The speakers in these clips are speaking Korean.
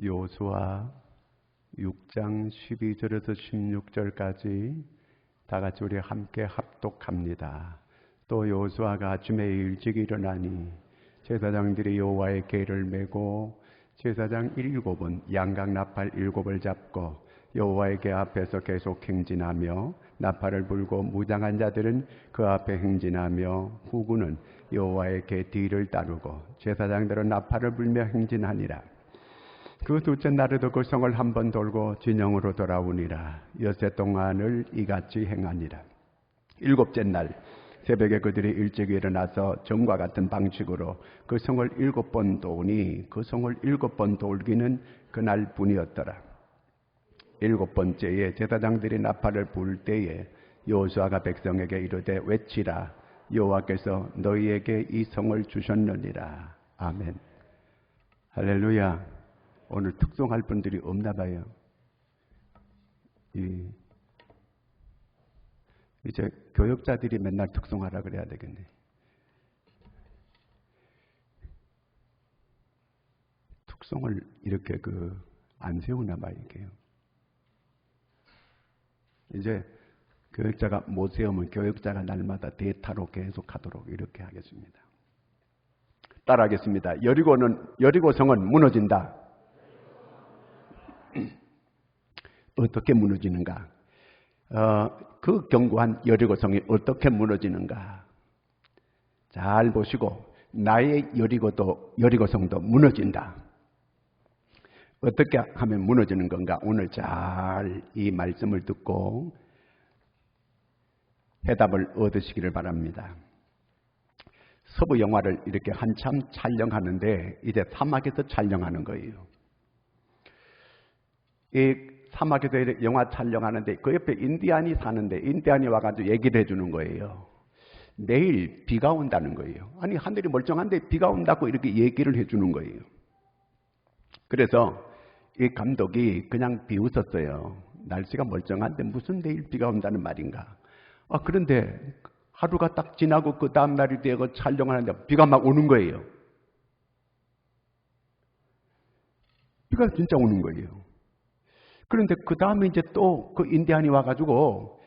여호수아 6장 12절에서 16절까지 다 같이 우리 함께 합독합니다. 또 여호수아가 아침에 일찍 일어나니 제사장들이 여호와의 궤를 메고 제사장 7은 양각 나팔 7을 잡고 여호와의 궤 앞에서 계속 행진하며 나팔을 불고 무장한 자들은 그 앞에 행진하며 후군은 여호와의 궤 뒤를 따르고 제사장들은 나팔을 불며 행진하니라. 그 둘째 날에도 그 성을 한 번 돌고 진영으로 돌아오니라. 엿새 동안을 이같이 행하니라. 일곱째 날 새벽에 그들이 일찍 일어나서 전과 같은 방식으로 그 성을 7번 도우니 그 성을 7번 돌기는 그날 뿐이었더라. 7번째에 제사장들이 나팔을 불 때에 여호수아가 백성에게 이르되 외치라. 여호와께서 너희에게 이 성을 주셨느니라. 아멘. 할렐루야. 오늘 특송할 분들이 없나 봐요. 이제 교역자들이 맨날 특송하라 그래야 되겠네. 특송을 이렇게 안 세우나 봐요, 이게요. 이제 교역자가 못 세우면 교역자가 날마다 대타로 계속 하도록 이렇게 하겠습니다. 따라하겠습니다. 여리고성은 무너진다. 어떻게 무너지는가? 그 견고한 여리고성이 어떻게 무너지는가? 잘 보시고 나의 여리고성도 무너진다. 어떻게 하면 무너지는 건가? 오늘 잘 이 말씀을 듣고 해답을 얻으시기를 바랍니다. 서부 영화를 이렇게 한참 촬영하는데 이제 사막에서 촬영하는 거예요. 이 사막에서 영화 촬영하는데 그 옆에 인디안이 사는데 인디안이 와가지고 얘기를 해주는 거예요. 내일 비가 온다는 거예요. 아니 하늘이 멀쩡한데 비가 온다고 이렇게 얘기를 해주는 거예요. 그래서 이 감독이 그냥 비웃었어요. 날씨가 멀쩡한데 무슨 내일 비가 온다는 말인가. 그런데 하루가 딱 지나고 그 다음 날이 되고 촬영을 하는데 비가 막 오는 거예요. 비가 진짜 오는 거예요. 그런데 그 다음에 이제 또 그 인디안이 와가지고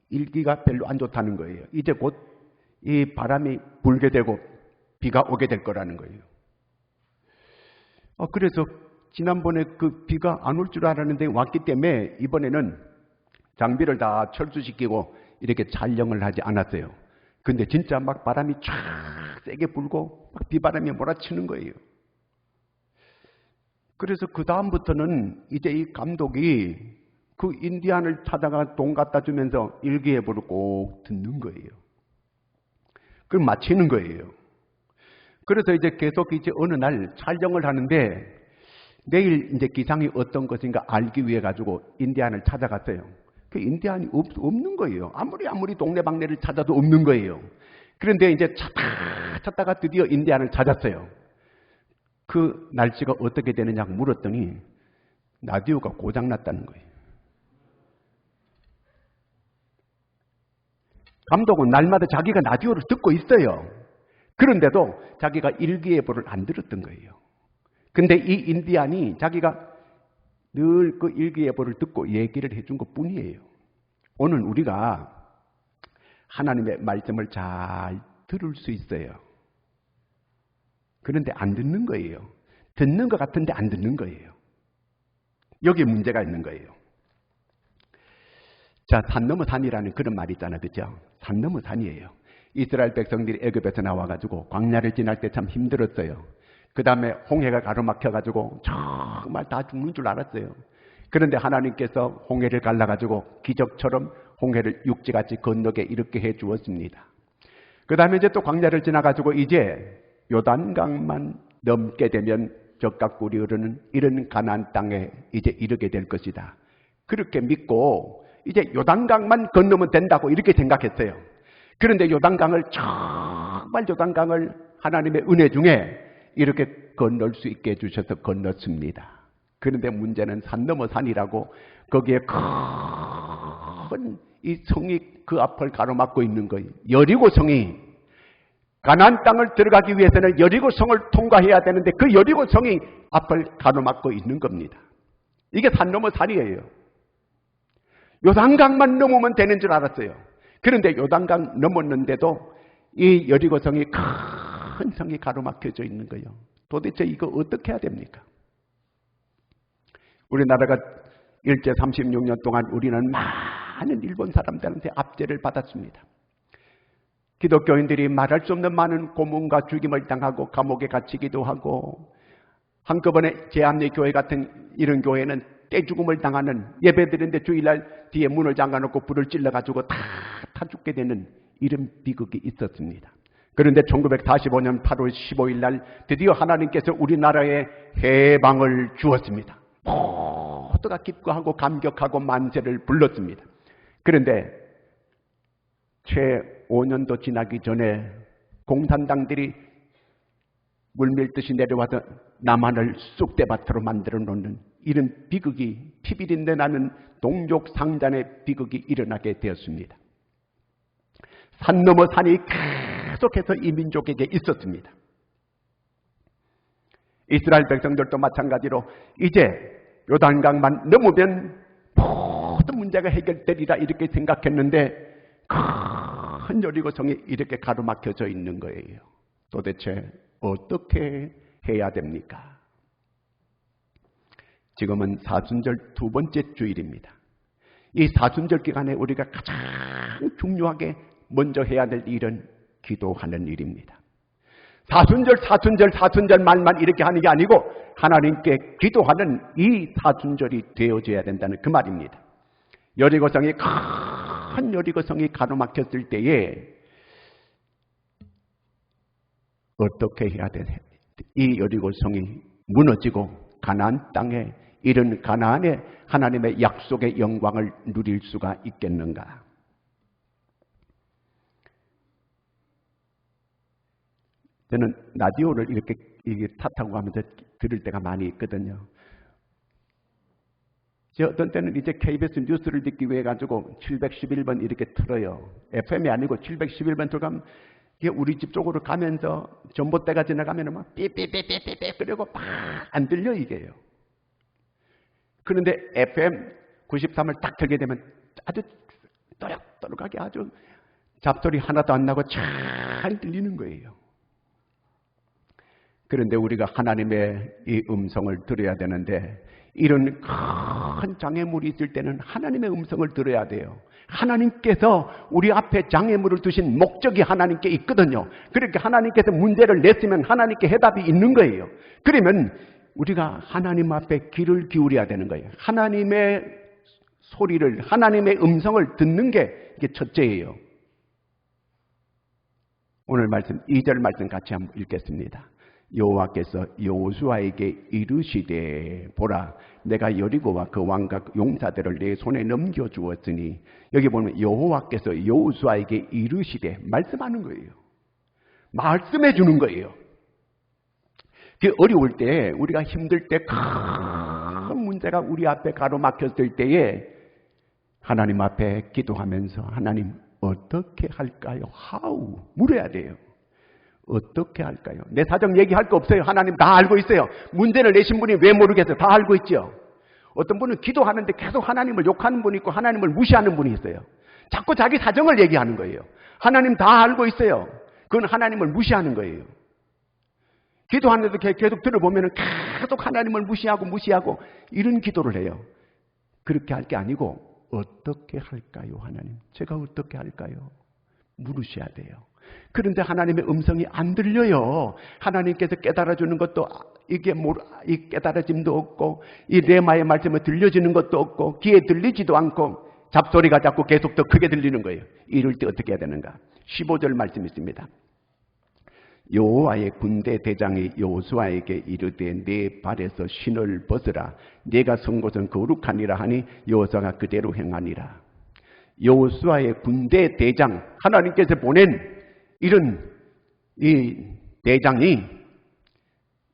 일기가 별로 안 좋다는 거예요. 이제 곧 이 바람이 불게 되고 비가 오게 될 거라는 거예요. 그래서 지난번에 그 비가 안 올 줄 알았는데 왔기 때문에 이번에는 장비를 다 철수시키고 이렇게 촬영을 하지 않았어요. 근데 진짜 막 바람이 쫙 세게 불고 막 비바람이 몰아치는 거예요. 그래서 그 다음부터는 이제 이 감독이 그 인디안을 찾아가 돈 갖다 주면서 일기예보를 꼭 듣는 거예요. 그걸 마치는 거예요. 그래서 이제 계속 이제 어느 날 촬영을 하는데 내일 이제 기상이 어떤 것인가 알기 위해 가지고 인디안을 찾아갔어요. 그 인디안이 없는 거예요. 아무리 동네방네를 찾아도 없는 거예요. 그런데 이제 찾다가 드디어 인디안을 찾았어요. 그 날씨가 어떻게 되느냐고 물었더니 라디오가 고장났다는 거예요. 감독은 날마다 자기가 라디오를 듣고 있어요. 그런데도 자기가 일기예보를 안 들었던 거예요. 근데 이 인디안이 자기가 늘 그 일기예보를 듣고 얘기를 해준 것 뿐이에요. 오늘 우리가 하나님의 말씀을 잘 들을 수 있어요. 그런데 안 듣는 거예요. 듣는 것 같은데 안 듣는 거예요. 여기에 문제가 있는 거예요. 자, 산 넘어 산이라는 그런 말이 있잖아요. 그죠? 산 넘어 산이에요. 이스라엘 백성들이 애굽에서 나와가지고 광야를 지날 때 참 힘들었어요. 그 다음에 홍해가 가로막혀가지고 정말 다 죽는 줄 알았어요. 그런데 하나님께서 홍해를 갈라가지고 기적처럼 홍해를 육지같이 건너게 이렇게 해 주었습니다. 그 다음에 이제 또 광야를 지나가지고 이제 요단강만 넘게 되면 젖과 꿀이 흐르는 이런 가나안 땅에 이제 이르게 될 것이다. 그렇게 믿고 이제 요단강만 건너면 된다고 이렇게 생각했어요. 그런데 요단강을 하나님의 은혜 중에 이렇게 건널 수 있게 해주셔서 건넜습니다. 그런데 문제는 산 넘어 산이라고 거기에 큰 이 성이 그 앞을 가로막고 있는 거예요. 여리고 성이 가나안 땅을 들어가기 위해서는 여리고 성을 통과해야 되는데 그 여리고 성이 앞을 가로막고 있는 겁니다. 이게 산 넘어 산이에요. 요단강만 넘으면 되는 줄 알았어요. 그런데 요단강 넘었는데도 이 여리고 성이 큰 성이 가로막혀져 있는 거예요. 도대체 이거 어떻게 해야 됩니까? 우리나라가 일제 36년 동안 우리는 많은 일본 사람들한테 압제를 받았습니다. 기독교인들이 말할 수 없는 많은 고문과 죽임을 당하고 감옥에 갇히기도 하고, 한꺼번에 제암리 교회 같은 이런 교회는 떼죽음을 당하는, 예배드리는데 주일날 뒤에 문을 잠가놓고 불을 찔러가지고 다 죽게 되는 이런 비극이 있었습니다. 그런데 1945년 8월 15일 날 드디어 하나님께서 우리나라에 해방을 주었습니다. 모두가 기뻐하고 감격하고 만세를 불렀습니다. 그런데 채 5년도 지나기 전에 공산당들이 물밀듯이 내려와서 남한을 쑥대밭으로 만들어 놓는 이런 비극이, 피비린내 나는 동족 상잔의 비극이 일어나게 되었습니다. 산 넘어 산이 계속해서 이 민족에게 있었습니다. 이스라엘 백성들도 마찬가지로 이제 요단강만 넘으면 모든 문제가 해결되리라 이렇게 생각했는데 큰 여리고성이 이렇게 가로막혀져 있는 거예요. 도대체 어떻게 해야 됩니까? 지금은 사순절 두 번째 주일입니다. 이 사순절 기간에 우리가 가장 중요하게 먼저 해야 될 일은 기도하는 일입니다. 사순절 말만 이렇게 하는 게 아니고 하나님께 기도하는 이 사순절이 되어져야 된다는 그 말입니다. 여리고성이 큰 여리고성이 가로막혔을 때에 어떻게 해야 되냐? 이 여리고성이 무너지고 가나안 땅에 이른 가나안에 하나님의 약속의 영광을 누릴 수가 있겠는가? 저는 라디오를 이렇게 탓하고 하면서 들을 때가 많이 있거든요. 어떤 때는 이제 KBS 뉴스를 듣기 위해 가지고 711번 이렇게 틀어요. FM이 아니고 711번 들어가면 이게 우리 집 쪽으로 가면서 전봇대가 지나가면 막 삐삐삐삐삐삐 그리고 막 안 들려 이게요. 그런데 FM 93을 딱 틀게 되면 아주 또렷또렷하게 아주 잡소리 하나도 안 나고 잘 들리는 거예요. 그런데 우리가 하나님의 이 음성을 들어야 되는데 이런 큰 장애물이 있을 때는 하나님의 음성을 들어야 돼요. 하나님께서 우리 앞에 장애물을 두신 목적이 하나님께 있거든요. 그렇게 하나님께서 문제를 냈으면 하나님께 해답이 있는 거예요. 그러면 우리가 하나님 앞에 귀를 기울여야 되는 거예요. 하나님의 소리를, 하나님의 음성을 듣는 게 이게 첫째예요. 오늘 말씀 2절 말씀 같이 한번 읽겠습니다. 여호와께서 여호수아에게 이르시되 보라 내가 여리고와 그 왕과 용사들을 내 손에 넘겨주었으니, 여기 보면 여호와께서 여호수아에게 이르시되 말씀하는 거예요. 말씀해 주는 거예요. 그 어려울 때, 우리가 힘들 때, 큰 문제가 우리 앞에 가로막혔을 때에 하나님 앞에 기도하면서 하나님 어떻게 할까요? How? 물어야 돼요. 어떻게 할까요? 내 사정 얘기할 거 없어요. 하나님 다 알고 있어요. 문제를 내신 분이 왜 모르겠어요? 다 알고 있죠. 어떤 분은 기도하는데 계속 하나님을 욕하는 분이 있고 하나님을 무시하는 분이 있어요. 자꾸 자기 사정을 얘기하는 거예요. 하나님 다 알고 있어요. 그건 하나님을 무시하는 거예요. 기도하는데도 계속 들어보면 계속 하나님을 무시하고 이런 기도를 해요. 그렇게 할 게 아니고 어떻게 할까요? 하나님 제가 어떻게 할까요? 물으셔야 돼요. 그런데 하나님의 음성이 안 들려요. 하나님께서 깨달아주는 것도 이게 이 깨달아짐도 없고 이 레마의 말씀을 들려주는 것도 없고 귀에 들리지도 않고 잡소리가 자꾸 계속 더 크게 들리는 거예요. 이럴 때 어떻게 해야 되는가? 15절 말씀 있습니다. 여호와의 군대 대장이 여호수아에게 이르되 네 발에서 신을 벗으라. 네가 선 곳은 거룩하니라 하니 여호수아가 그대로 행하니라. 여호수아의 군대 대장, 하나님께서 보낸 이런 이 대장이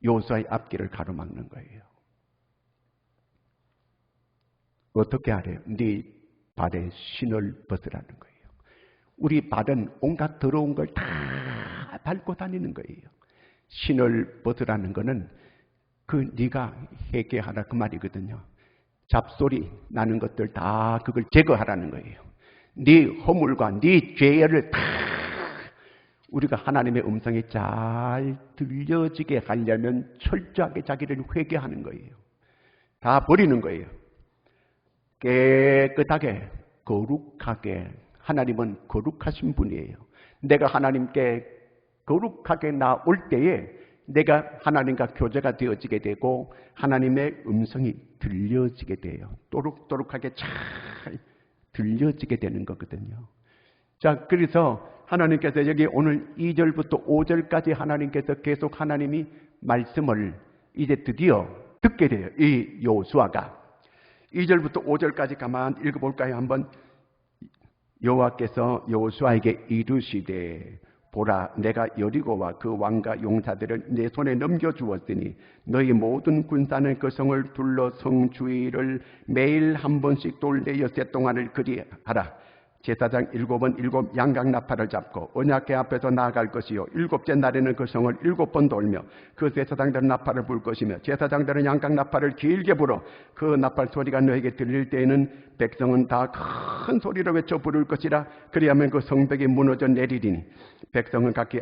여호수아의 앞길을 가로막는 거예요. 어떻게 하래요? 네 발에 신을 벗으라는 거예요. 우리 발은 온갖 더러운 걸 다 달고 다니는 거예요. 신을 벗으라는 거는 네가 회개하라 그 말이거든요. 잡소리 나는 것들 다 그걸 제거하라는 거예요. 네 허물과 네 죄를 다 우리가 하나님의 음성이 잘 들려지게 하려면 철저하게 자기를 회개하는 거예요. 다 버리는 거예요. 깨끗하게 거룩하게. 하나님은 거룩하신 분이에요. 내가 하나님께 거룩하게 나올 때에 내가 하나님과 교제가 되어지게 되고 하나님의 음성이 들려지게 돼요. 또록또록하게 잘 들려지게 되는 거거든요. 자, 그래서 하나님께서 여기 오늘 2절부터 5절까지 하나님께서 계속 하나님이 말씀을 이제 드디어 듣게 돼요. 이 여호수아가 2절부터 5절까지 가만 읽어볼까요? 한번. 여호와께서 여호수아에게 이르시되 보라, 내가 여리고와 그 왕과 용사들을 내 손에 넘겨주었으니 너희 모든 군사는 그 성을 둘러 성 주위를 매일 한 번씩 돌되 엿새 동안을 그리하라. 제사장 7은 7 양각나팔을 잡고 언약궤 앞에서 나아갈 것이요 7째 날에는 그 성을 7번 돌며 그 제사장들은 나팔을 불 것이며 제사장들은 양각나팔을 길게 불어 그 나팔 소리가 너에게 들릴 때에는 백성은 다 큰 소리로 외쳐 부를 것이라. 그리하면 그 성벽이 무너져 내리리니 백성은 각기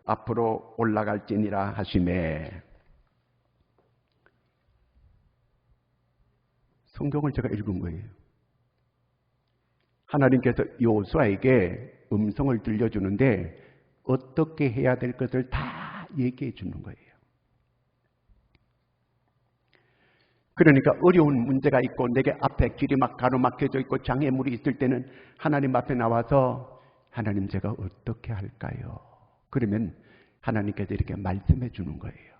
앞으로 올라갈지니라 하시매. 성경을 제가 읽은 거예요. 하나님께서 여호수아에게 음성을 들려주는데 어떻게 해야 될 것을 다 얘기해 주는 거예요. 그러니까 어려운 문제가 있고 내게 앞에 길이 막 가로막혀져 있고 장애물이 있을 때는 하나님 앞에 나와서 하나님 제가 어떻게 할까요? 그러면 하나님께서 이렇게 말씀해 주는 거예요.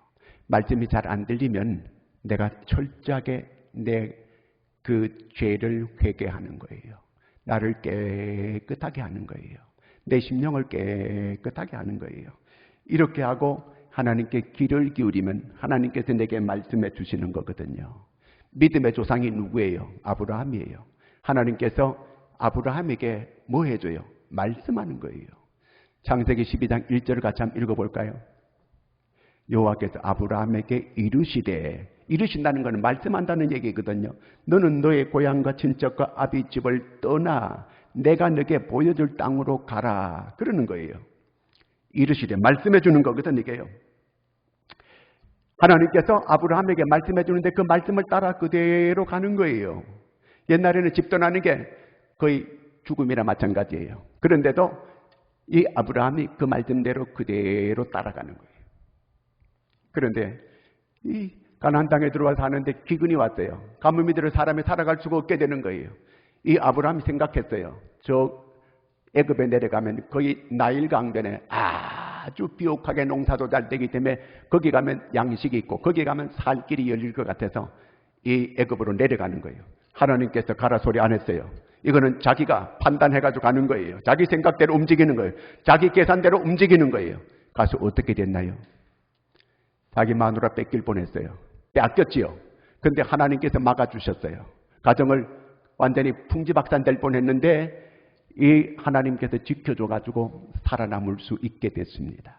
말씀이 잘 안 들리면 내가 철저하게 내 그 죄를 회개하는 거예요. 나를 깨끗하게 하는 거예요. 내 심령을 깨끗하게 하는 거예요. 이렇게 하고 하나님께 귀를 기울이면 하나님께서 내게 말씀해 주시는 거거든요. 믿음의 조상이 누구예요? 아브라함이에요. 하나님께서 아브라함에게 뭐 해줘요? 말씀하는 거예요. 창세기 12장 1절을 같이 한번 읽어볼까요? 여호와께서 아브라함에게 이르신다는 것은 말씀한다는 얘기거든요. 너는 너의 고향과 친척과 아비집을 떠나 내가 너에게 보여줄 땅으로 가라. 그러는 거예요. 이르시되 말씀해 주는 거거든요. 이게요. 하나님께서 아브라함에게 말씀해 주는데 그 말씀을 따라 그대로 가는 거예요. 옛날에는 집 떠나는 게 거의 죽음이나 마찬가지예요. 그런데도 이 아브라함이 그 말씀대로 그대로 따라가는 거예요. 그런데 이 가나안 땅에 들어와 사는데 기근이 왔어요. 가뭄이 들어 사람이 살아갈 수가 없게 되는 거예요. 이 아브라함이 생각했어요. 저 애굽에 내려가면 거기 나일 강변에 아주 비옥하게 농사도 잘 되기 때문에 거기 가면 양식이 있고 거기 가면 살 길이 열릴 것 같아서 이 애굽으로 내려가는 거예요. 하나님께서 가라 소리 안 했어요. 이거는 자기가 판단해가지고 가는 거예요. 자기 생각대로 움직이는 거예요. 자기 계산대로 움직이는 거예요. 가서 어떻게 됐나요? 자기 마누라 뺏길 뻔했어요. 빼앗겼지요. 근데 하나님께서 막아주셨어요. 가정을 완전히 풍지박산될 뻔했는데 이 하나님께서 지켜줘가지고 살아남을 수 있게 됐습니다.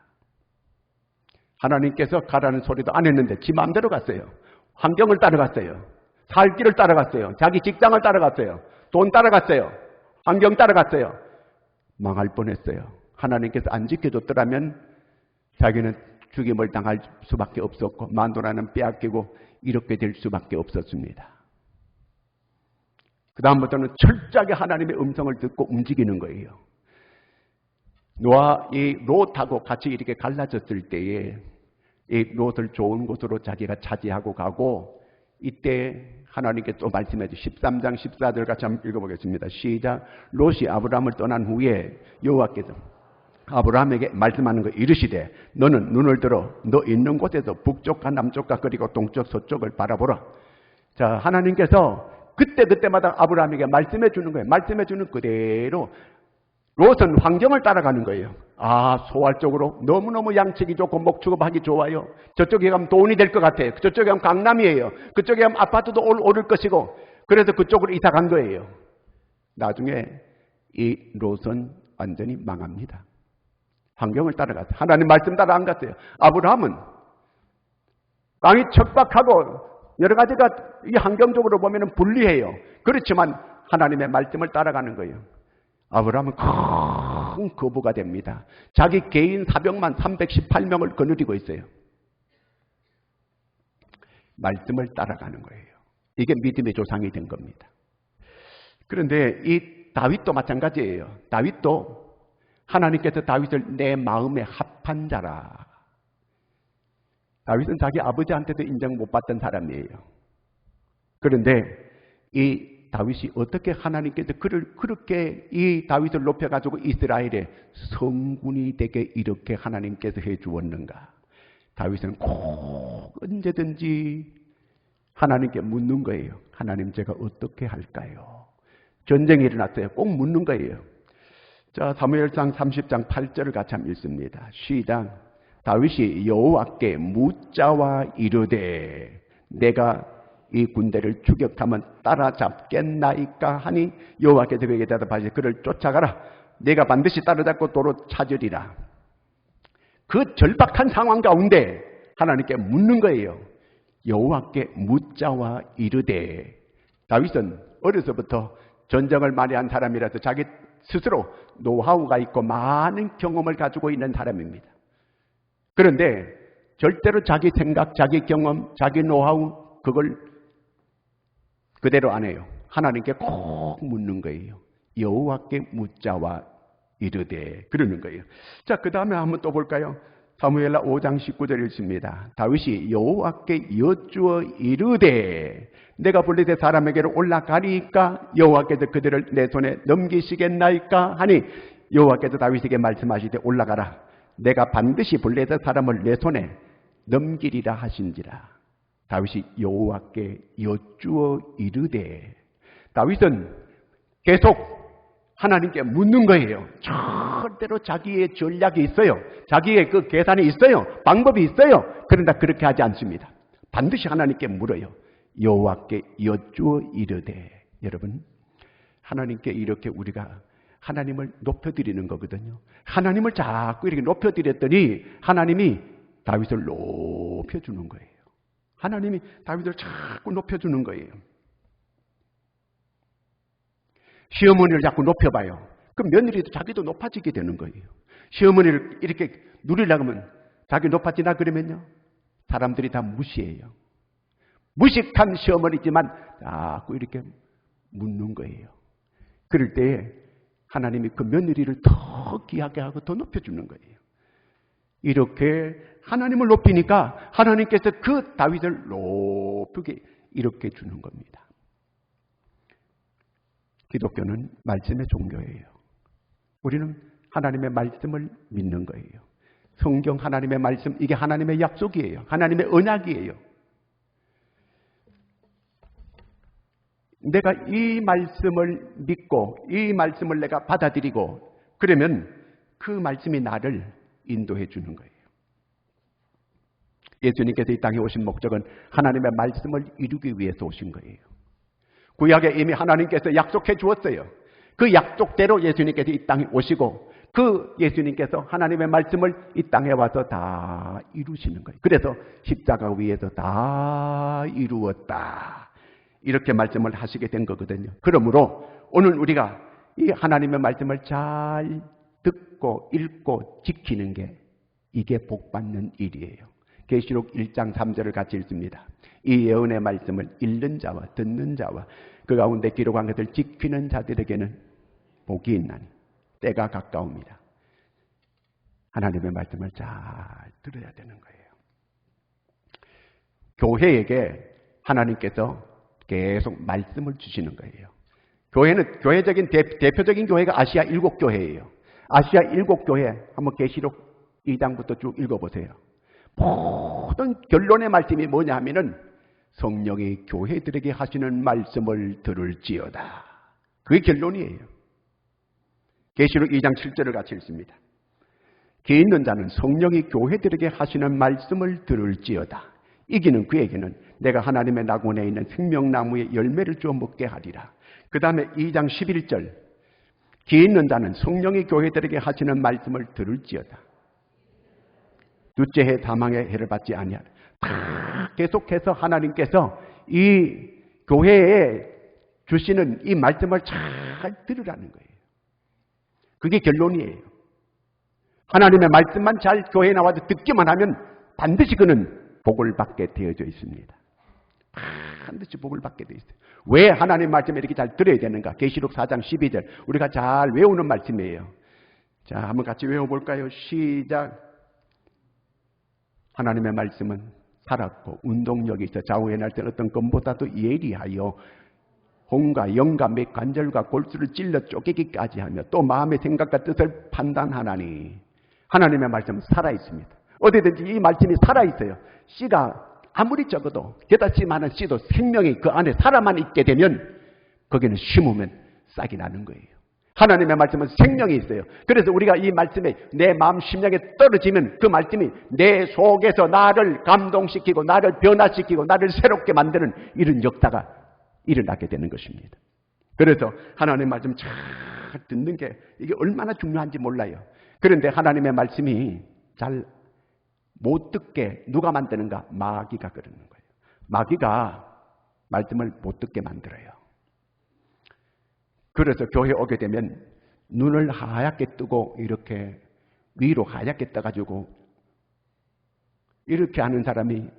하나님께서 가라는 소리도 안 했는데 지 마음대로 갔어요. 환경을 따라갔어요. 살 길을 따라갔어요. 자기 직장을 따라갔어요. 돈 따라갔어요. 환경 따라갔어요. 망할 뻔했어요. 하나님께서 안 지켜줬더라면 자기는 죽임을 당할 수밖에 없었고 마누라는 빼앗기고 이렇게 될 수밖에 없었습니다. 그 다음부터는 철저하게 하나님의 음성을 듣고 움직이는 거예요. 노아 이 롯하고 같이 이렇게 갈라졌을 때에 이 롯을 좋은 곳으로 자기가 차지하고 가고 이때 하나님께 또 말씀해 주시죠. 13장 14절 같이 한번 읽어보겠습니다. 시작. 롯이 아브라함을 떠난 후에 여호와께서 아브라함에게 말씀하는 거 이르시되 너는 눈을 들어 너 있는 곳에서 북쪽과 남쪽과 그리고 동쪽 서쪽을 바라보라. 자, 하나님께서 그때마다 아브라함에게 말씀해 주는 거예요. 말씀해 주는 그대로 롯은 환경을 따라가는 거예요. 아, 소활적으로 너무너무 양식이 좋고 목축업하기 좋아요. 저쪽에 가면 돈이 될 것 같아요. 저쪽에 가면 강남이에요. 그쪽에 가면 아파트도 오를 것이고 그래서 그쪽으로 이사 간 거예요. 나중에 이 롯은 완전히 망합니다. 환경을 따라갔어요. 하나님 말씀 따라 안 갔어요. 아브라함은 땅이 척박하고 여러 가지가 이 환경적으로 보면 불리해요. 그렇지만 하나님의 말씀을 따라가는 거예요. 아브라함은 큰 거부가 됩니다. 자기 개인 사병만 318명을 거느리고 있어요. 말씀을 따라가는 거예요. 이게 믿음의 조상이 된 겁니다. 그런데 이 다윗도 마찬가지예요. 다윗도 하나님께서 다윗을 내 마음에 합한 자라. 다윗은 자기 아버지한테도 인정 못 받던 사람이에요. 그런데 이 다윗이 어떻게 하나님께서 그를 그렇게 이 다윗을 높여가지고 이스라엘의 성군이 되게 이렇게 하나님께서 해주었는가? 다윗은 꼭 언제든지 하나님께 묻는 거예요. 하나님 제가 어떻게 할까요? 전쟁이 일어났어요. 꼭 묻는 거예요. 자, 사무엘상 30장 8절을 같이 한번 읽습니다. 시작. 다윗이 여호와께 묻자와 이르되 내가 이 군대를 추격하면 따라잡겠나이까 하니 여호와께서 그에게 대답하시되 그를 쫓아가라. 내가 반드시 따라잡고 도로 찾으리라. 그 절박한 상황 가운데 하나님께 묻는 거예요. 여호와께 묻자와 이르되. 다윗은 어려서부터 전쟁을 많이 한 사람이라서 자기 스스로 노하우가 있고 많은 경험을 가지고 있는 사람입니다. 그런데 절대로 자기 생각, 자기 경험, 자기 노하우 그걸 그대로 안 해요. 하나님께 꼭 묻는 거예요. 여호와께 묻자와 이르되 그러는 거예요. 자, 그 다음에 한번 또 볼까요? 사무엘하 5장 19절 읽습니다. 다윗이 여호와께 여쭈어 이르되 내가 블레셋 사람에게로 올라가리까 여호와께서 그들을 내 손에 넘기시겠나이까 하니 여호와께서 다윗에게 말씀하시되 올라가라. 내가 반드시 블레셋 사람을 내 손에 넘기리라 하신지라. 다윗이 여호와께 여쭈어 이르되. 다윗은 계속 하나님께 묻는 거예요. 절대로 자기의 전략이 있어요. 자기의 그 계산이 있어요. 방법이 있어요. 그런데 그렇게 하지 않습니다. 반드시 하나님께 물어요. 여호와께 여쭈어 이르되. 여러분, 하나님께 이렇게 우리가 하나님을 높여드리는 거거든요. 하나님을 자꾸 이렇게 높여드렸더니 하나님이 다윗을 높여주는 거예요. 하나님이 다윗을 자꾸 높여주는 거예요. 시어머니를 자꾸 높여봐요. 그럼 며느리도 자기도 높아지게 되는 거예요. 시어머니를 이렇게 누리려고 하면 자기 높아지나 그러면요. 사람들이 다 무시해요. 무식한 시어머니지만 자꾸 이렇게 묻는 거예요. 그럴 때 하나님이 그 며느리를 더 귀하게 하고 더 높여주는 거예요. 이렇게 하나님을 높이니까 하나님께서 그 다윗을 높게 이렇게 주는 겁니다. 기독교는 말씀의 종교예요. 우리는 하나님의 말씀을 믿는 거예요. 성경 하나님의 말씀, 이게 하나님의 약속이에요. 하나님의 언약이에요. 내가 이 말씀을 믿고 이 말씀을 내가 받아들이고 그러면 그 말씀이 나를 인도해 주는 거예요. 예수님께서 이 땅에 오신 목적은 하나님의 말씀을 이루기 위해서 오신 거예요. 구약에 이미 하나님께서 약속해 주었어요. 그 약속대로 예수님께서 이 땅에 오시고 그 예수님께서 하나님의 말씀을 이 땅에 와서 다 이루시는 거예요. 그래서 십자가 위에서 다 이루었다. 이렇게 말씀을 하시게 된 거거든요. 그러므로 오늘 우리가 이 하나님의 말씀을 잘 듣고 읽고 지키는 게 이게 복받는 일이에요. 계시록 1장 3절을 같이 읽습니다. 이 예언의 말씀을 읽는 자와 듣는 자와 그 가운데 기록한 것을 지키는 자들에게는 복이 있나니 때가 가까웁니다. 하나님의 말씀을 잘 들어야 되는 거예요. 교회에게 하나님께서 계속 말씀을 주시는 거예요. 교회는 교회적인 대표적인 교회가 아시아 7교회예요. 아시아 7교회 한번 계시록 2장부터 쭉 읽어보세요. 모든 결론의 말씀이 뭐냐 하면은 성령이 교회들에게 하시는 말씀을 들을지어다. 그게 결론이에요. 계시록 2장 7절을 같이 읽습니다. 귀 있는 자는 성령이 교회들에게 하시는 말씀을 들을지어다. 이기는 그에게는 내가 하나님의 낙원에 있는 생명나무의 열매를 주어 먹게 하리라. 그 다음에 2장 11절. 귀 있는 자는 성령이 교회들에게 하시는 말씀을 들을지어다. 둘째 해 사망의 해를 받지 아니하라. 다 계속해서 하나님께서 이 교회에 주시는 이 말씀을 잘 들으라는 거예요. 그게 결론이에요. 하나님의 말씀만 잘 교회에 나와서 듣기만 하면 반드시 그는 복을 받게 되어져 있습니다. 반드시 복을 받게 되어 있어요. 왜 하나님의 말씀을 이렇게 잘 들어야 되는가? 계시록 4장 12절 우리가 잘 외우는 말씀이에요. 자, 한번 같이 외워볼까요? 시작. 하나님의 말씀은 살았고 운동력이 있어 좌우에 날 때 어떤 것보다도 예리하여 혼과 영과 몇 관절과 골수를 찔러 쪼개기까지 하며 또 마음의 생각과 뜻을 판단하나니 하나님의 말씀은 살아있습니다. 어디든지 이 말씀이 살아있어요. 씨가 아무리 적어도 게다지만한 씨도 생명이 그 안에 살아만 있게 되면 거기는 심으면 싹이 나는 거예요. 하나님의 말씀은 생명이 있어요. 그래서 우리가 이 말씀에 내 마음 심령에 떨어지면 그 말씀이 내 속에서 나를 감동시키고 나를 변화시키고 나를 새롭게 만드는 이런 역사가 일어나게 되는 것입니다. 그래서 하나님의 말씀 잘 듣는 게 이게 얼마나 중요한지 몰라요. 그런데 하나님의 말씀이 잘 못 듣게 누가 만드는가? 마귀가 그러는 거예요. 마귀가 말씀을 못 듣게 만들어요. 그래서 교회에 오게 되면 눈을 하얗게 뜨고 이렇게 위로 하얗게 떠가지고 이렇게 하는 사람이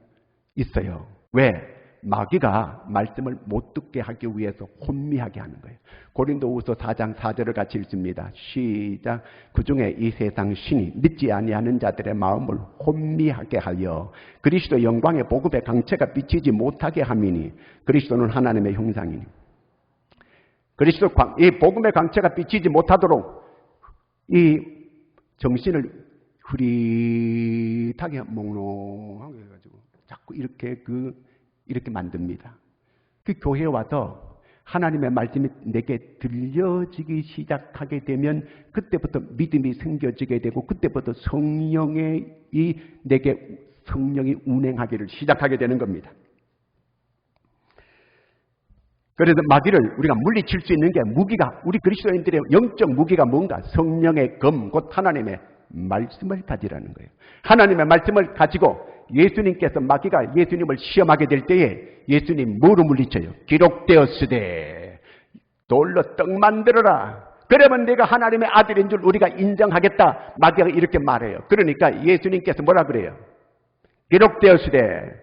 있어요. 왜? 마귀가 말씀을 못 듣게 하기 위해서 혼미하게 하는 거예요. 고린도후서 4장 4절을 같이 읽습니다. 시작. 그중에 이 세상 신이 믿지 아니하는 자들의 마음을 혼미하게 하여 그리스도 영광의 복음의 강체가 비치지 못하게 함이니 그리스도는 하나님의 형상이니 그리스도 이 복음의 강체가 비치지 못하도록 이 정신을 흐릿하게 몽롱하게 해가지고 자꾸 이렇게 만듭니다. 그 교회에 와서 하나님의 말씀이 내게 들려지기 시작하게 되면 그때부터 믿음이 생겨지게 되고 그때부터 내게 성령이 운행하기를 시작하게 되는 겁니다. 그래서 마귀를 우리가 물리칠 수 있는 게 무기가 우리 그리스도인들의 영적 무기가 뭔가? 성령의 검, 곧 하나님의 말씀을 가지라는 거예요. 하나님의 말씀을 가지고 예수님께서 마귀가 예수님을 시험하게 될 때에 예수님 뭐로 물리쳐요? 기록되었으되 돌로 떡 만들어라. 그러면 내가 하나님의 아들인 줄 우리가 인정하겠다. 마귀가 이렇게 말해요. 그러니까 예수님께서 뭐라 그래요? 기록되었으되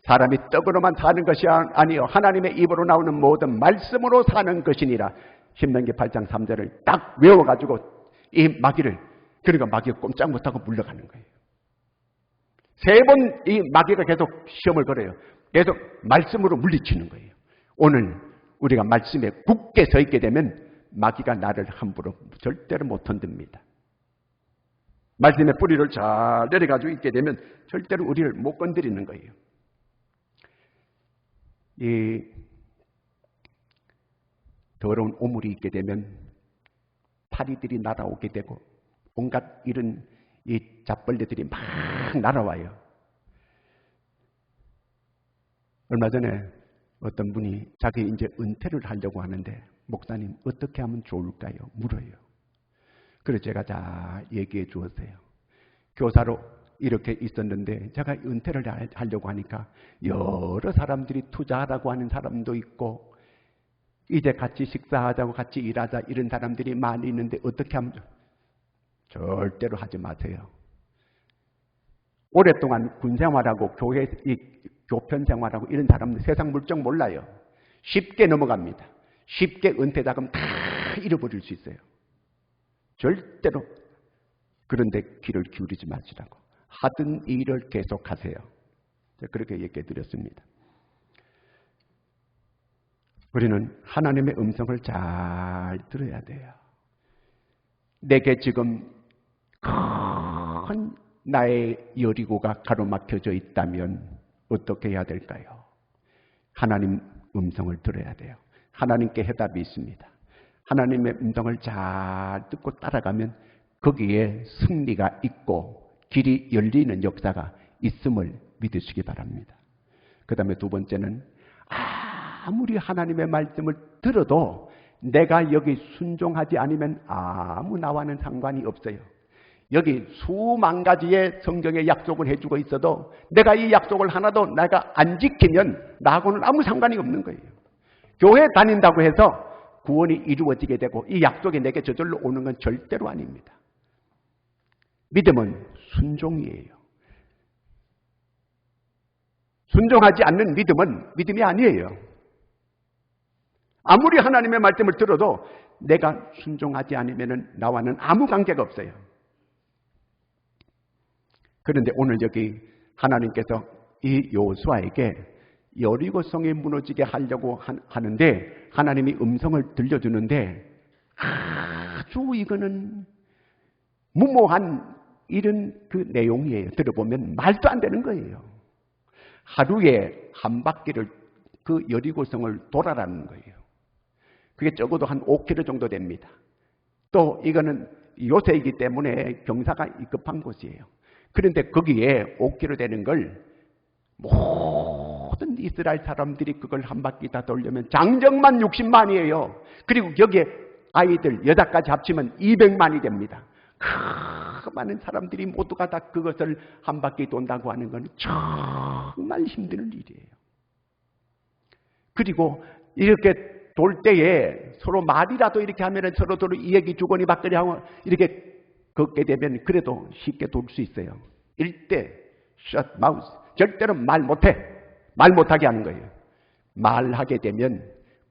사람이 떡으로만 사는 것이 아니요 하나님의 입으로 나오는 모든 말씀으로 사는 것이니라. 신명기 8장 3절을 딱 외워가지고 이 마귀를 그러니까 마귀가 꼼짝 못하고 물러가는 거예요. 3번 이 마귀가 계속 시험을 걸어요. 계속 말씀으로 물리치는 거예요. 오늘 우리가 말씀에 굳게 서 있게 되면 마귀가 나를 함부로 절대로 못 흔듭니다. 말씀의 뿌리를 잘 내려가지고 있게 되면 절대로 우리를 못 건드리는 거예요. 이 더러운 오물이 있게 되면 파리들이 날아오게 되고 온갖 이런 이 잡벌레들이 막 날아와요. 얼마 전에 어떤 분이 자기 이제 은퇴를 하려고 하는데 목사님 어떻게 하면 좋을까요? 물어요. 그래서 제가 다 얘기해 주었어요. 교사로 이렇게 있었는데 제가 은퇴를 하려고 하니까 여러 사람들이 투자하라고 하는 사람도 있고 이제 같이 식사하자고 같이 일하자 이런 사람들이 많이 있는데 어떻게 하면 절대로 하지 마세요. 오랫동안 군 생활하고 교회 교편 생활하고 이런 사람들 세상 물정 몰라요. 쉽게 넘어갑니다. 쉽게 은퇴 자금 다 잃어버릴 수 있어요. 절대로 그런데 귀를 기울이지 마시라고. 하던 일을 계속하세요. 그렇게 얘기해 드렸습니다. 우리는 하나님의 음성을 잘 들어야 돼요. 내게 지금 큰 나의 여리고가 가로막혀져 있다면 어떻게 해야 될까요? 하나님 음성을 들어야 돼요. 하나님께 해답이 있습니다. 하나님의 음성을 잘 듣고 따라가면 거기에 승리가 있고 길이 열리는 역사가 있음을 믿으시기 바랍니다. 그 다음에 두 번째는 아무리 하나님의 말씀을 들어도 내가 여기 순종하지 않으면 아무 나와는 상관이 없어요. 여기 수만 가지의 성경의 약속을 해주고 있어도 내가 이 약속을 하나도 내가 안 지키면 나하고는 아무 상관이 없는 거예요. 교회 다닌다고 해서 구원이 이루어지게 되고 이 약속이 내게 저절로 오는 건 절대로 아닙니다. 믿음은 순종이에요. 순종하지 않는 믿음은 믿음이 아니에요. 아무리 하나님의 말씀을 들어도 내가 순종하지 않으면 나와는 아무 관계가 없어요. 그런데 오늘 여기 하나님께서 이 여호수아에게 여리고성이 무너지게 하려고 하는데 하나님이 음성을 들려주는데 아주 이거는 무모한 이런 그 내용이에요. 들어보면 말도 안 되는 거예요. 하루에 한 바퀴를 그 여리고성을 돌아라는 거예요. 그게 적어도 한 5km 정도 됩니다. 또 이거는 요새이기 때문에 경사가 급한 곳이에요. 그런데 거기에 5km 되는 걸 모든 이스라엘 사람들이 그걸 한 바퀴 다 돌려면 장정만 60만이에요. 그리고 여기에 아이들 여자까지 합치면 200만이 됩니다. 그 많은 사람들이 모두가 다 그것을 한 바퀴 돈다고 하는 건 정말 힘든 일이에요. 그리고 이렇게 돌 때에 서로 말이라도 이렇게 하면 서로 이 얘기 주거니 받거니 하고 이렇게 걷게 되면 그래도 쉽게 돌 수 있어요. 일대 shut mouth. 절대로 말 못해. 말 못하게 하는 거예요. 말하게 되면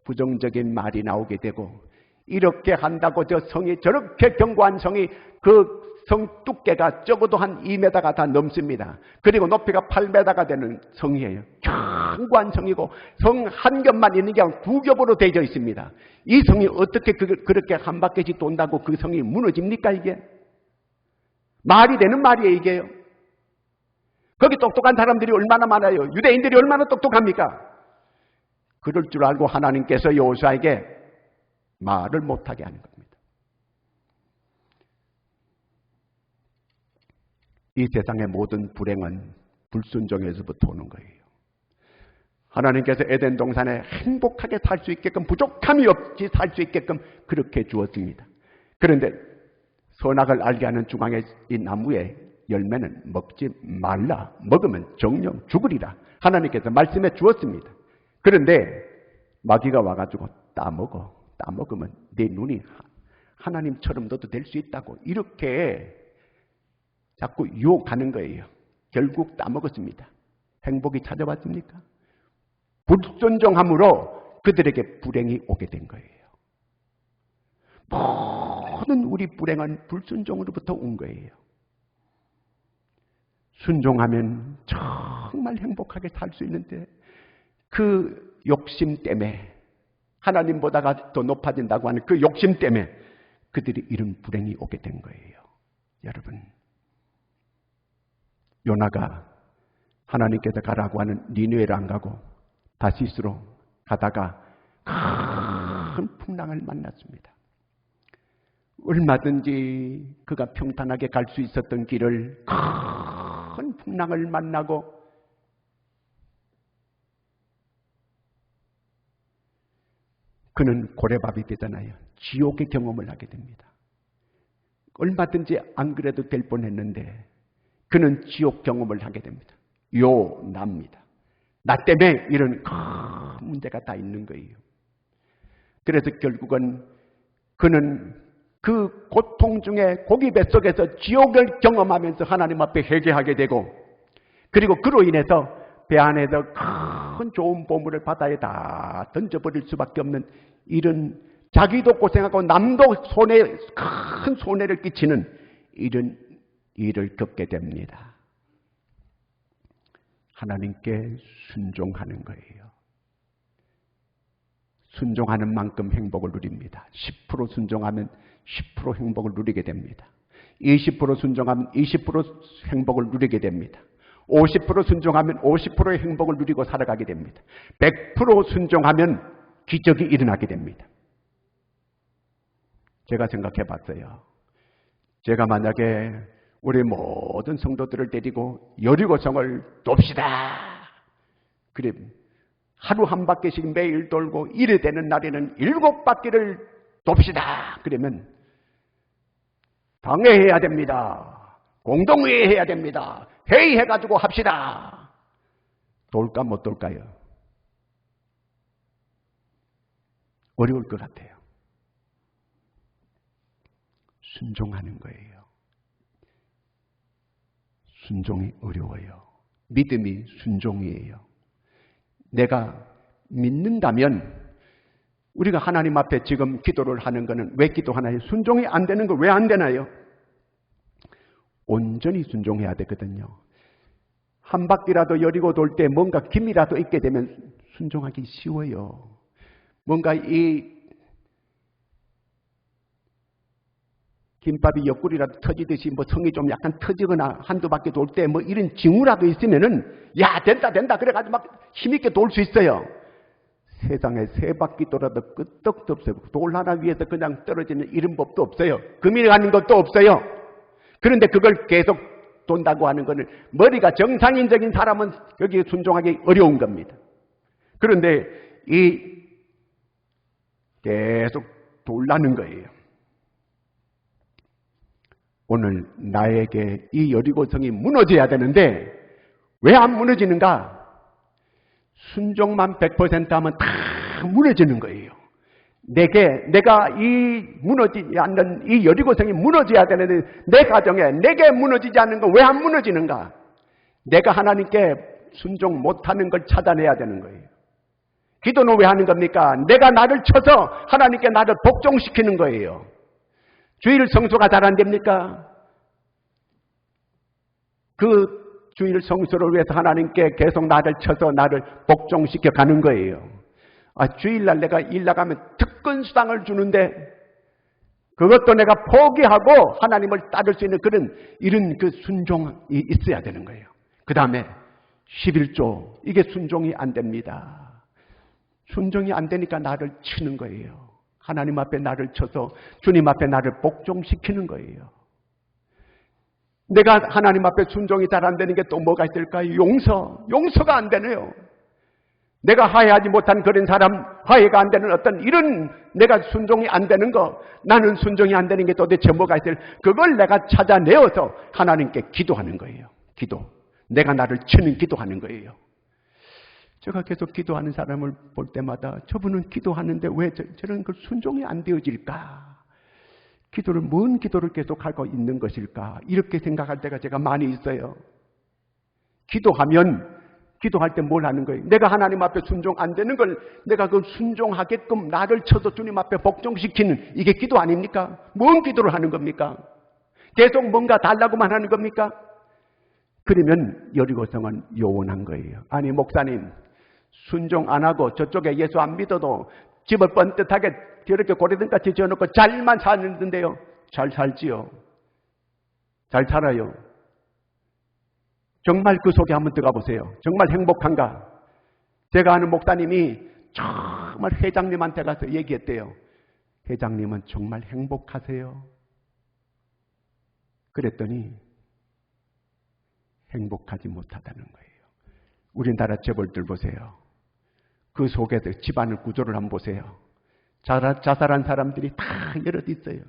부정적인 말이 나오게 되고 이렇게 한다고 저 성이 저렇게 견고한 성이 그 성 두께가 적어도 한 2m가 다 넘습니다. 그리고 높이가 8m가 되는 성이에요. 견고한 성이고 성 한 겹만 있는 게 아니라 두 겹으로 되어 있습니다. 이 성이 어떻게 그렇게 한 바퀴씩 돈다고 그 성이 무너집니까 이게? 말이 되는 말이에요 이게요. 거기 똑똑한 사람들이 얼마나 많아요. 유대인들이 얼마나 똑똑합니까? 그럴 줄 알고 하나님께서 여호수아에게 말을 못하게 하는 겁니다. 이 세상의 모든 불행은 불순종에서부터 오는 거예요. 하나님께서 에덴 동산에 행복하게 살 수 있게끔 부족함이 없이 살 수 있게끔 그렇게 주었습니다. 그런데 선악을 알게 하는 중앙에 이 나무의 열매는 먹지 말라. 먹으면 정령 죽으리라. 하나님께서 말씀해 주었습니다. 그런데 마귀가 와가지고 따먹어. 따먹으면 내 눈이 하나님처럼 너도 될 수 있다고 이렇게 자꾸 유혹하는 거예요. 결국 따먹었습니다. 행복이 찾아왔습니까? 불순종함으로 그들에게 불행이 오게 된 거예요. 모든 우리 불행은 불순종으로부터 온 거예요. 순종하면 정말 행복하게 살 수 있는데 그 욕심 때문에 하나님보다가 더 높아진다고 하는 그 욕심 때문에 그들이 이런 불행이 오게 된 거예요. 여러분, 요나가 하나님께서 가라고 하는 니느웨를 안 가고 다시스로 가다가 큰 풍랑을 만났습니다. 얼마든지 그가 평탄하게 갈 수 있었던 길을 큰 풍랑을 만나고 그는 고래밥이 되잖아요. 지옥의 경험을 하게 됩니다. 얼마든지 안 그래도 될 뻔했는데 그는 지옥 경험을 하게 됩니다. 요나입니다. 나 때문에 이런 큰 문제가 다 있는 거예요. 그래서 결국은 그는 그 고통 중에 고기 뱃속에서 지옥을 경험하면서 하나님 앞에 회개하게 되고 그리고 그로 인해서 배 안에서 큰 좋은 보물을 바다에 다 던져버릴 수밖에 없는 이런 자기도 고생하고 남도 큰 손해를 끼치는 이런 일을 겪게 됩니다. 하나님께 순종하는 거예요. 순종하는 만큼 행복을 누립니다. 10% 순종하면 10% 행복을 누리게 됩니다. 20% 순종하면 20% 행복을 누리게 됩니다. 50% 순종하면 50%의 행복을 누리고 살아가게 됩니다. 100% 순종하면 기적이 일어나게 됩니다. 제가 생각해 봤어요. 제가 만약에 우리 모든 성도들을 데리고 여리고성을 돕시다. 그래 하루 한 바퀴씩 매일 돌고 이래 되는 날에는 7바퀴를 돕시다. 그러면 당회해야 됩니다. 공동회의해야 됩니다. 회의해가지고 합시다. 돌까 못 돌까요? 어려울 것 같아요. 순종하는 거예요. 순종이 어려워요. 믿음이 순종이에요. 내가 믿는다면 우리가 하나님 앞에 지금 기도를 하는 것은 왜 기도하나요? 순종이 안 되는 거 왜 안 되나요? 온전히 순종해야 되거든요. 한 바퀴라도 여리고 돌 때 뭔가 김이라도 있게 되면 순종하기 쉬워요. 뭔가 이 김밥이 옆구리라도 터지듯이 뭐 성이 좀 약간 터지거나 한두 바퀴 돌 때 뭐 이런 징후라도 있으면은 야 된다 그래가지고 막 힘있게 돌 수 있어요. 세상에 세 바퀴 돌아도 끄떡도 없어요. 돌 하나 위에서 그냥 떨어지는 이런 법도 없어요. 금이 가는 것도 없어요. 그런데 그걸 계속 돈다고 하는 것은 머리가 정상인적인 사람은 여기에 순종하기 어려운 겁니다. 그런데 이 계속 돌라는 거예요. 오늘 나에게 이 여리고성이 무너져야 되는데 왜 안 무너지는가? 순종만 100% 하면 다 무너지는 거예요. 내가 이 무너지지 않는 이 여리고성이 무너져야 되는데 내 가정에 내게 무너지지 않는 거 왜 안 무너지는가? 내가 하나님께 순종 못하는 걸 찾아내야 되는 거예요. 기도는 왜 하는 겁니까? 내가 나를 쳐서 하나님께 나를 복종시키는 거예요. 주일 성수가 잘 안 됩니까? 그 주일 성수를 위해서 하나님께 계속 나를 쳐서 나를 복종시켜 가는 거예요. 주일날 내가 일 나가면 특권수당을 주는데 그것도 내가 포기하고 하나님을 따를 수 있는 이런 그 순종이 있어야 되는 거예요. 그 다음에 11조 이게 순종이 안 됩니다. 순종이 안 되니까 나를 치는 거예요. 하나님 앞에 나를 쳐서 주님 앞에 나를 복종시키는 거예요. 내가 하나님 앞에 순종이 잘 안 되는 게 또 뭐가 있을까요? 용서가 안 되네요. 내가 화해하지 못한 그런 사람, 화해가 안 되는 어떤 이런 내가 순종이 안 되는 거, 나는 순종이 안 되는 게 도대체 뭐가 있을, 그걸 내가 찾아내어서 하나님께 기도하는 거예요. 기도. 내가 나를 치는 기도하는 거예요. 제가 계속 기도하는 사람을 볼 때마다 저분은 기도하는데 왜 저런 걸 순종이 안 되어질까? 뭔 기도를 계속 하고 있는 것일까? 이렇게 생각할 때가 제가 많이 있어요. 기도할 때 뭘 하는 거예요? 내가 하나님 앞에 순종 안 되는 걸 내가 그 순종하게끔 나를 쳐서 주님 앞에 복종시키는 이게 기도 아닙니까? 뭔 기도를 하는 겁니까? 계속 뭔가 달라고만 하는 겁니까? 그러면 여리고성은 요원한 거예요. 아니 목사님 순종 안 하고 저쪽에 예수 안 믿어도 집을 번듯하게 저렇게 고래등같이 지어놓고 잘만 사는데요. 잘 살지요. 잘 살아요. 정말 그 속에 한번 들어가 보세요. 정말 행복한가? 제가 아는 목사님이 정말 회장님한테 가서 얘기했대요. 회장님은 정말 행복하세요? 그랬더니 행복하지 못하다는 거예요. 우리나라 재벌들 보세요. 그 속에서 집안을 구조를 한번 보세요. 자살한 사람들이 다 여럿 있어요.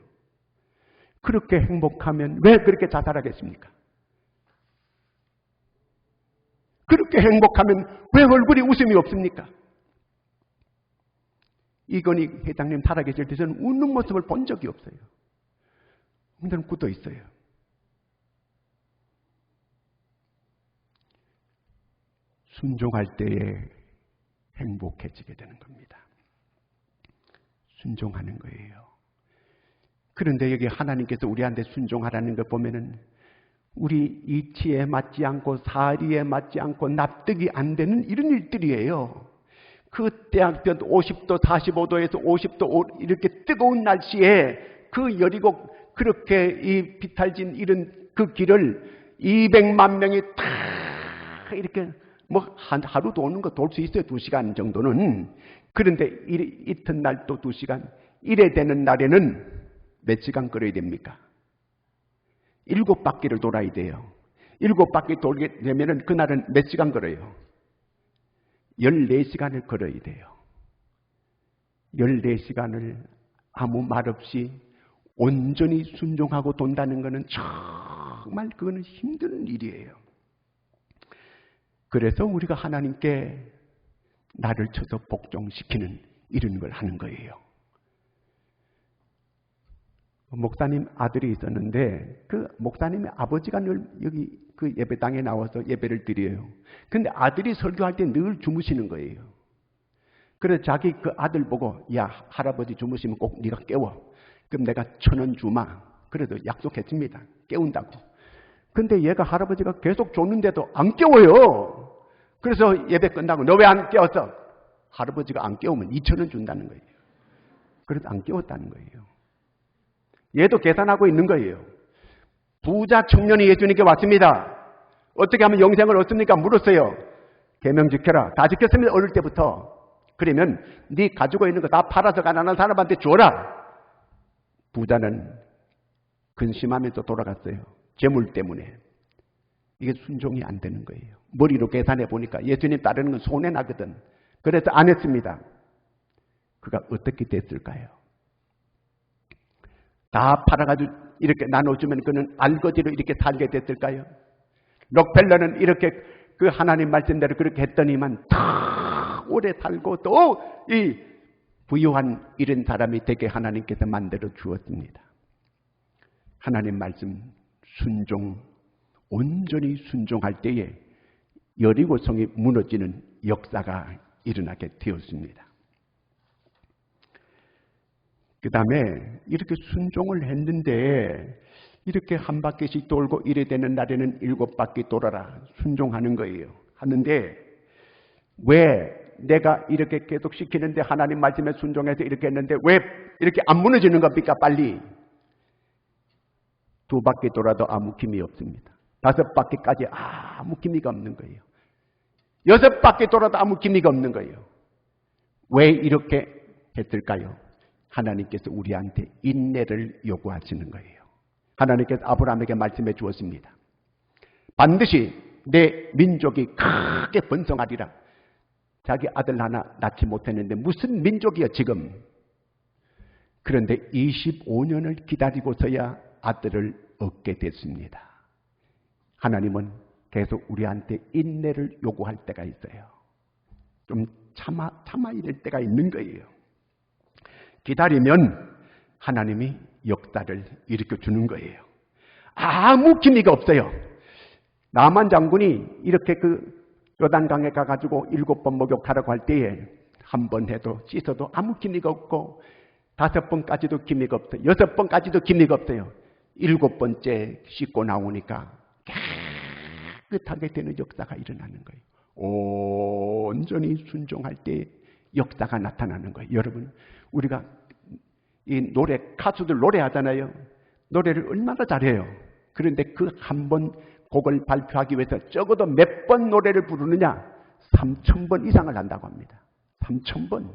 그렇게 행복하면 왜 그렇게 자살하겠습니까? 그렇게 행복하면 왜 얼굴이 웃음이 없습니까? 이건희 회장님 살아계실 때 저는 웃는 모습을 본 적이 없어요. 저는 굳어 있어요. 순종할 때에 행복해지게 되는 겁니다. 순종하는 거예요. 그런데 여기 하나님께서 우리한테 순종하라는 걸 보면은 우리 이치에 맞지 않고 사리에 맞지 않고 납득이 안 되는 이런 일들이에요. 그 대학볕 50도 45도에서 50도 이렇게 뜨거운 날씨에 그 여리고 그렇게 이 비탈진 이런 그 길을 200만 명이 다 이렇게 뭐 하루 도는 거 돌 수 있어요. 2시간 정도는. 그런데 이튿날 또 2시간. 이래 되는 날에는 몇 시간 걸어야 됩니까? 7바퀴를 돌아야 돼요. 7바퀴 돌게 되면은 그날은 몇 시간 걸어요? 14시간을 걸어야 돼요. 14시간을 아무 말 없이 온전히 순종하고 돈다는 것은 정말 그거는 힘든 일이에요. 그래서 우리가 하나님께 나를 쳐서 복종시키는 이런 걸 하는 거예요. 목사님 아들이 있었는데 그 목사님의 아버지가 늘 여기 그 예배당에 나와서 예배를 드려요. 근데 아들이 설교할 때 늘 주무시는 거예요. 그래서 자기 그 아들 보고 야 할아버지 주무시면 꼭 네가 깨워. 그럼 내가 1,000원 주마. 그래도 약속했습니다. 깨운다고. 근데 얘가 할아버지가 계속 줬는데도 안 깨워요. 그래서 예배 끝나고 너 왜 안 깨웠어? 할아버지가 안 깨우면 2,000원 준다는 거예요. 그래도 안 깨웠다는 거예요. 얘도 계산하고 있는 거예요. 부자 청년이 예수님께 왔습니다. 어떻게 하면 영생을 얻습니까? 물었어요. 계명 지켜라. 다 지켰습니다. 어릴 때부터. 그러면 네 가지고 있는 거 다 팔아서 가난한 사람한테 줘라. 부자는 근심하면서 돌아갔어요. 재물 때문에. 이게 순종이 안 되는 거예요. 머리로 계산해 보니까 예수님 따르는 건 손해나거든. 그래서 안 했습니다. 그가 어떻게 됐을까요? 다 팔아가지고 이렇게 나눠주면 그는 알거지로 이렇게 살게 됐을까요? 록펠러는 이렇게 그 하나님 말씀대로 그렇게 했더니만 다 오래 살고 또 이 부유한 이런 사람이 되게 하나님께서 만들어 주었습니다. 하나님 말씀 순종, 온전히 순종할 때에 여리고성이 무너지는 역사가 일어나게 되었습니다. 그 다음에 이렇게 순종을 했는데 이렇게 한 바퀴씩 돌고 이래 되는 날에는 7바퀴 돌아라 순종하는 거예요. 하는데 왜 내가 이렇게 계속 시키는데 하나님 말씀에 순종해서 이렇게 했는데 왜 이렇게 안 무너지는 겁니까? 빨리 2바퀴 돌아도 아무 힘이 없습니다. 5바퀴까지 아무 기미가 없는 거예요. 6바퀴 돌아도 아무 기미가 없는 거예요. 왜 이렇게 했을까요? 하나님께서 우리한테 인내를 요구하시는 거예요. 하나님께서 아브라함에게 말씀해 주었습니다. 반드시 내 민족이 크게 번성하리라. 자기 아들 하나 낳지 못했는데 무슨 민족이요 지금. 그런데 25년을 기다리고서야 아들을 얻게 됐습니다. 하나님은 계속 우리한테 인내를 요구할 때가 있어요. 좀 참아 이럴 때가 있는 거예요. 기다리면 하나님이 역사를 일으켜 주는 거예요. 아무 기미가 없어요. 나만 장군이 이렇게 그 요단강에 가가지고 7번 목욕하라고 할 때에 한 번 해도 씻어도 아무 기미가 없고 5번까지도 기미가 없어요. 6번까지도 기미가 없어요. 7번째 씻고 나오니까 깨끗하게 되는 역사가 일어나는 거예요. 온전히 순종할 때 역사가 나타나는 거예요. 여러분, 우리가 이 노래, 가수들 노래하잖아요. 노래를 얼마나 잘해요. 그런데 그 한 번 곡을 발표하기 위해서 적어도 몇 번 노래를 부르느냐? 3,000번 이상을 한다고 합니다. 3,000번.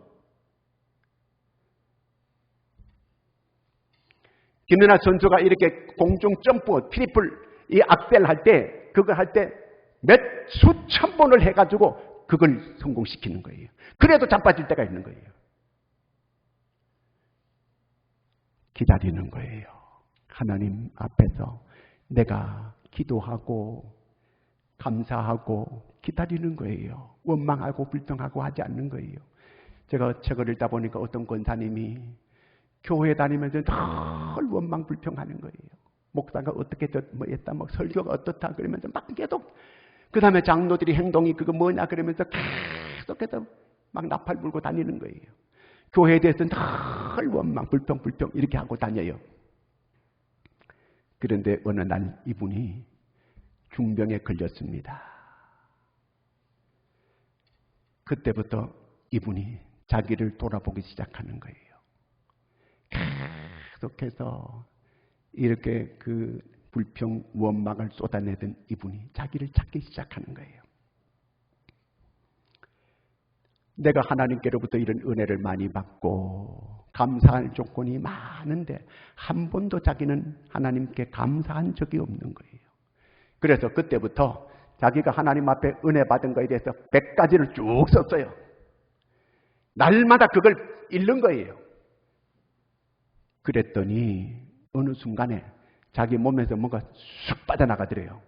김연아 선수가 이렇게 공중 점프, 트리플, 이 악셀 할 때, 그거 할 때 몇 수천 번을 해가지고 그걸 성공시키는 거예요. 그래도 자빠질 때가 있는 거예요. 기다리는 거예요. 하나님 앞에서 내가 기도하고 감사하고 기다리는 거예요. 원망하고 불평하고 하지 않는 거예요. 제가 책을 읽다 보니까 어떤 권사님이 교회 다니면서 늘 원망 불평하는 거예요. 목사가 어떻게 뭐 했다, 뭐 설교가 어떻다 그러면서 막 계속, 그 다음에 장로들이 행동이 그거 뭐냐 그러면서 계속해서 막 나팔 불고 다니는 거예요. 교회에 대해서는 늘 원망 불평 이렇게 하고 다녀요. 그런데 어느 날 이분이 중병에 걸렸습니다. 그때부터 이분이 자기를 돌아보기 시작하는 거예요. 계속해서 이렇게 그 불평, 원망을 쏟아내던 이분이 자기를 찾기 시작하는 거예요. 내가 하나님께로부터 이런 은혜를 많이 받고 감사할 조건이 많은데 한 번도 자기는 하나님께 감사한 적이 없는 거예요. 그래서 그때부터 자기가 하나님 앞에 은혜 받은 거에 대해서 100가지를 쭉 썼어요. 날마다 그걸 읽는 거예요. 그랬더니 어느 순간에 자기 몸에서 뭔가 쑥 빠져나가더래요.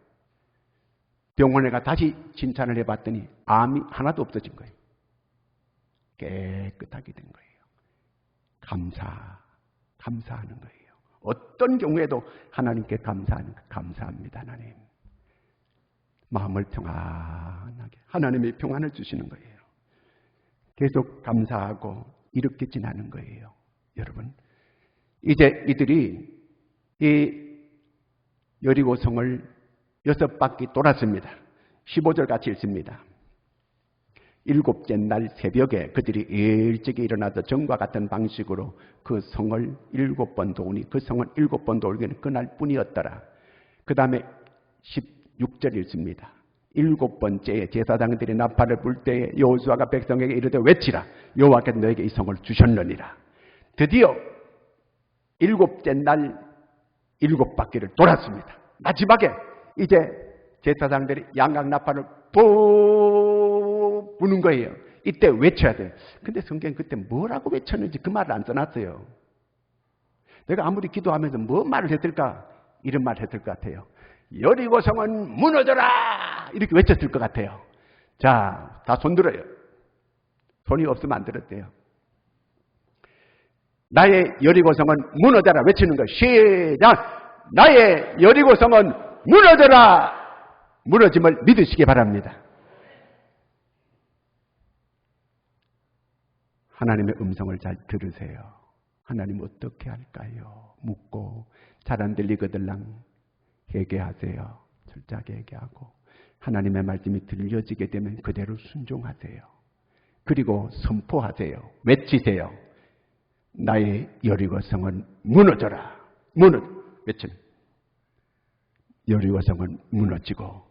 병원에 가 다시 진찰을 해봤더니 암이 하나도 없어진 거예요. 깨끗하게 된 거예요. 감사하는 거예요. 어떤 경우에도 하나님께 감사합니다. 하나님. 마음을 평안하게 하나님의 평안을 주시는 거예요. 계속 감사하고 이렇게 지나는 거예요. 여러분, 이제 이들이 이 여리고성을 6바퀴 돌았습니다. 15절 같이 읽습니다. 7째 날 새벽에 그들이 일찍이 일어나서 전과 같은 방식으로 그 성을 7번 도우니 그 성은 7번 돌기는 그날 뿐이었더라. 그 다음에 16절 읽습니다. 7번째에 제사장들이 나팔을 불 때에 여호수아가 백성에게 이르되 외치라. 여호와께서 너에게 이 성을 주셨느니라. 드디어 7째 날 7바퀴를 돌았습니다. 마지막에 이제 제사장들이 양각 나팔을 부는 거예요. 이때 외쳐야 돼요. 근데 성경 그때 뭐라고 외쳤는지 그 말을 안 써놨어요. 내가 아무리 기도하면서 뭐 말을 했을까? 이런 말을 했을 것 같아요. 여리고성은 무너져라! 이렇게 외쳤을 것 같아요. 자, 다 손 들어요. 손이 없으면 안 들었대요. 나의 여리고성은 무너져라 외치는 거. 시작! 나의 여리고성은 무너져라! 무너짐을 믿으시기 바랍니다. 하나님의 음성을 잘 들으세요. 하나님 어떻게 할까요? 묻고 잘 안 들리거들랑 회개하세요. 철저하게 회개하고 하나님의 말씀이 들려지게 되면 그대로 순종하세요. 그리고 선포하세요. 외치세요. 나의 여리고성은 무너져라. 외치는 여리고성은 무너지고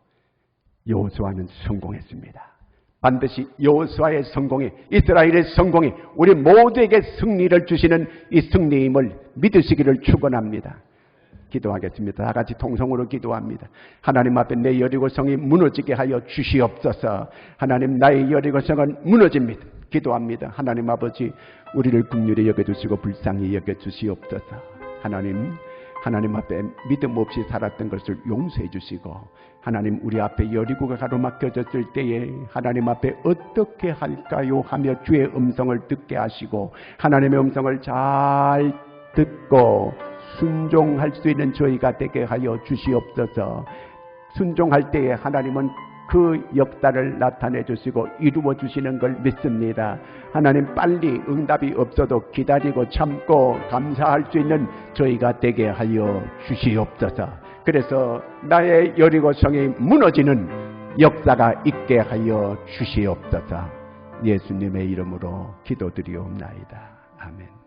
여호수아는 성공했습니다. 반드시 여호수아의 성공이, 이스라엘의 성공이 우리 모두에게 승리를 주시는 이 승리임을 믿으시기를 축원합니다. 기도하겠습니다. 다 같이 통성으로 기도합니다. 하나님 앞에 내 여리고성이 무너지게 하여 주시옵소서. 하나님, 나의 여리고성은 무너집니다. 기도합니다. 하나님 아버지, 우리를 긍휼히 여겨주시고 불쌍히 여겨주시옵소서. 하나님 앞에 믿음 없이 살았던 것을 용서해 주시고, 하나님, 우리 앞에 여리고가 가로막혀졌을 때에 하나님 앞에 어떻게 할까요 하며 주의 음성을 듣게 하시고, 하나님의 음성을 잘 듣고 순종할 수 있는 저희가 되게 하여 주시옵소서. 순종할 때에 하나님은 그 역사를 나타내 주시고 이루어 주시는 걸 믿습니다. 하나님, 빨리 응답이 없어도 기다리고 참고 감사할 수 있는 저희가 되게 하여 주시옵소서. 그래서 나의 여리고성이 무너지는 역사가 있게 하여 주시옵소서. 예수님의 이름으로 기도드리옵나이다. 아멘.